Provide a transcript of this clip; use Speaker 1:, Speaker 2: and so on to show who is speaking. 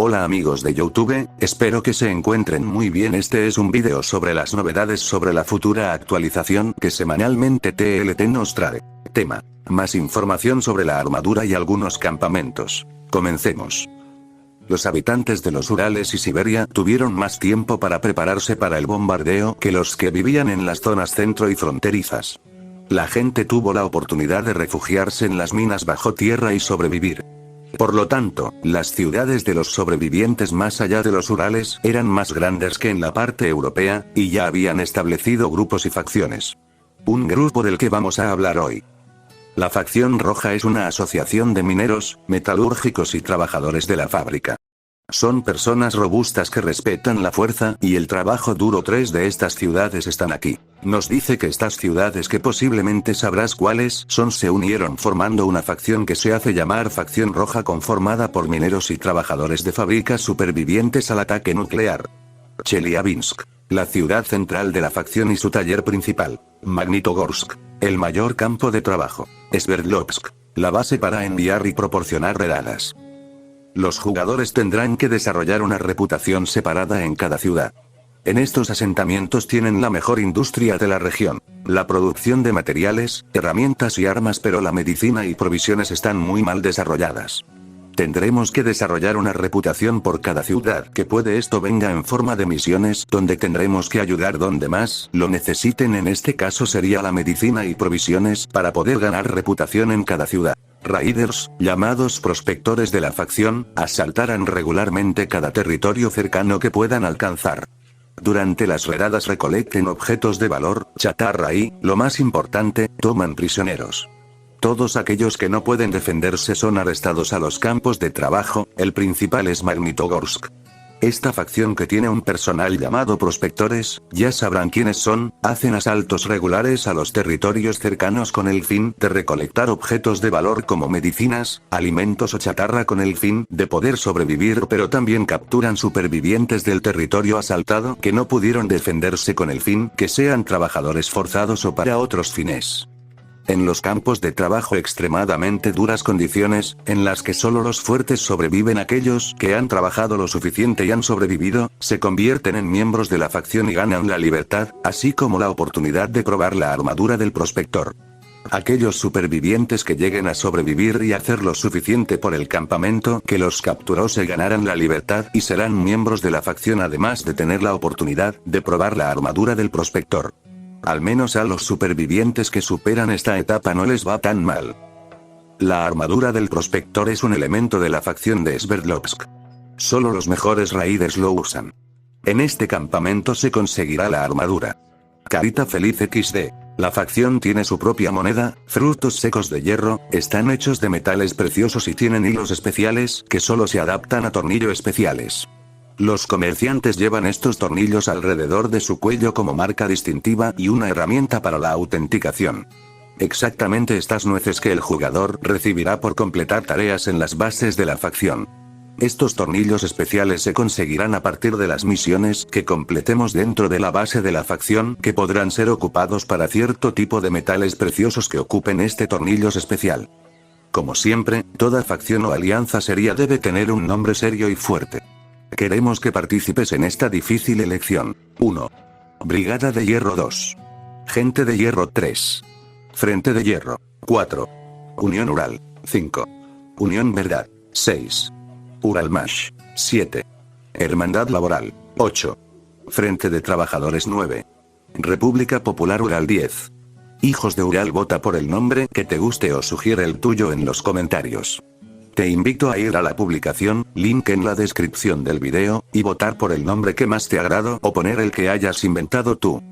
Speaker 1: Hola amigos de YouTube, espero que se encuentren muy bien. Este es un video sobre las novedades sobre la futura actualización que semanalmente TLT nos trae. Tema: más información sobre la armadura y algunos campamentos. Comencemos. Los habitantes de los Urales y Siberia tuvieron más tiempo para prepararse para el bombardeo que los que vivían en las zonas centro y fronterizas. La gente tuvo la oportunidad de refugiarse en las minas bajo tierra y sobrevivir. Por lo tanto, las ciudades de los sobrevivientes más allá de los Urales eran más grandes que en la parte europea, y ya habían establecido grupos y facciones. Un grupo del que vamos a hablar hoy. La facción roja es una asociación de mineros, metalúrgicos y trabajadores de la fábrica. Son personas robustas que respetan la fuerza y el trabajo duro. 3 de estas ciudades están aquí. Nos dice que estas ciudades, que posiblemente sabrás cuáles son, se unieron formando una facción que se hace llamar Facción Roja, conformada por mineros y trabajadores de fábricas supervivientes al ataque nuclear. Chelyabinsk, la ciudad central de la facción y su taller principal. Magnitogorsk, el mayor campo de trabajo. Sverdlovsk, la base para enviar y proporcionar redadas. Los jugadores tendrán que desarrollar una reputación separada en cada ciudad. En estos asentamientos tienen la mejor industria de la región, la producción de materiales, herramientas y armas, pero la medicina y provisiones están muy mal desarrolladas. Tendremos que desarrollar una reputación por cada ciudad, que puede esto venga en forma de misiones, donde tendremos que ayudar donde más lo necesiten. En este caso sería la medicina y provisiones, para poder ganar reputación en cada ciudad. Raiders, llamados prospectores de la facción, asaltarán regularmente cada territorio cercano que puedan alcanzar. Durante las redadas recolecten objetos de valor, chatarra y, lo más importante, toman prisioneros. Todos aquellos que no pueden defenderse son arrestados a los campos de trabajo. El principal es Magnitogorsk. Esta facción, que tiene un personal llamado prospectores, ya sabrán quiénes son, hacen asaltos regulares a los territorios cercanos con el fin de recolectar objetos de valor como medicinas, alimentos o chatarra, con el fin de poder sobrevivir, pero también capturan supervivientes del territorio asaltado que no pudieron defenderse, con el fin que sean trabajadores forzados o para otros fines. En los campos de trabajo, extremadamente duras condiciones, en las que solo los fuertes sobreviven. Aquellos que han trabajado lo suficiente y han sobrevivido, se convierten en miembros de la facción y ganan la libertad, así como la oportunidad de probar la armadura del prospector. Aquellos supervivientes que lleguen a sobrevivir y hacer lo suficiente por el campamento que los capturó se ganarán la libertad y serán miembros de la facción, además de tener la oportunidad de probar la armadura del prospector. Al menos a los supervivientes que superan esta etapa no les va tan mal. La armadura del prospector es un elemento de la facción de Sverdlovsk. Solo los mejores raiders lo usan. En este campamento se conseguirá la armadura. Carita feliz XD. La facción tiene su propia moneda, frutos secos de hierro, están hechos de metales preciosos y tienen hilos especiales que solo se adaptan a tornillos especiales. Los comerciantes llevan estos tornillos alrededor de su cuello como marca distintiva y una herramienta para la autenticación. Exactamente estas nueces que el jugador recibirá por completar tareas en las bases de la facción. Estos tornillos especiales se conseguirán a partir de las misiones que completemos dentro de la base de la facción, que podrán ser ocupados para cierto tipo de metales preciosos que ocupen este tornillos especial. Como siempre, toda facción o alianza seria debe tener un nombre serio y fuerte. Queremos que participes en esta difícil elección. 1. Brigada de Hierro 2. Gente de Hierro 3. Frente de Hierro 4. Unión Ural 5. Unión Verdad 6. Uralmash 7. Hermandad Laboral 8. Frente de Trabajadores 9. República Popular Ural 10. Hijos de Ural, vota por el nombre que te guste o sugiere el tuyo en los comentarios. Te invito a ir a la publicación, link en la descripción del video, y votar por el nombre que más te agrado o poner el que hayas inventado tú.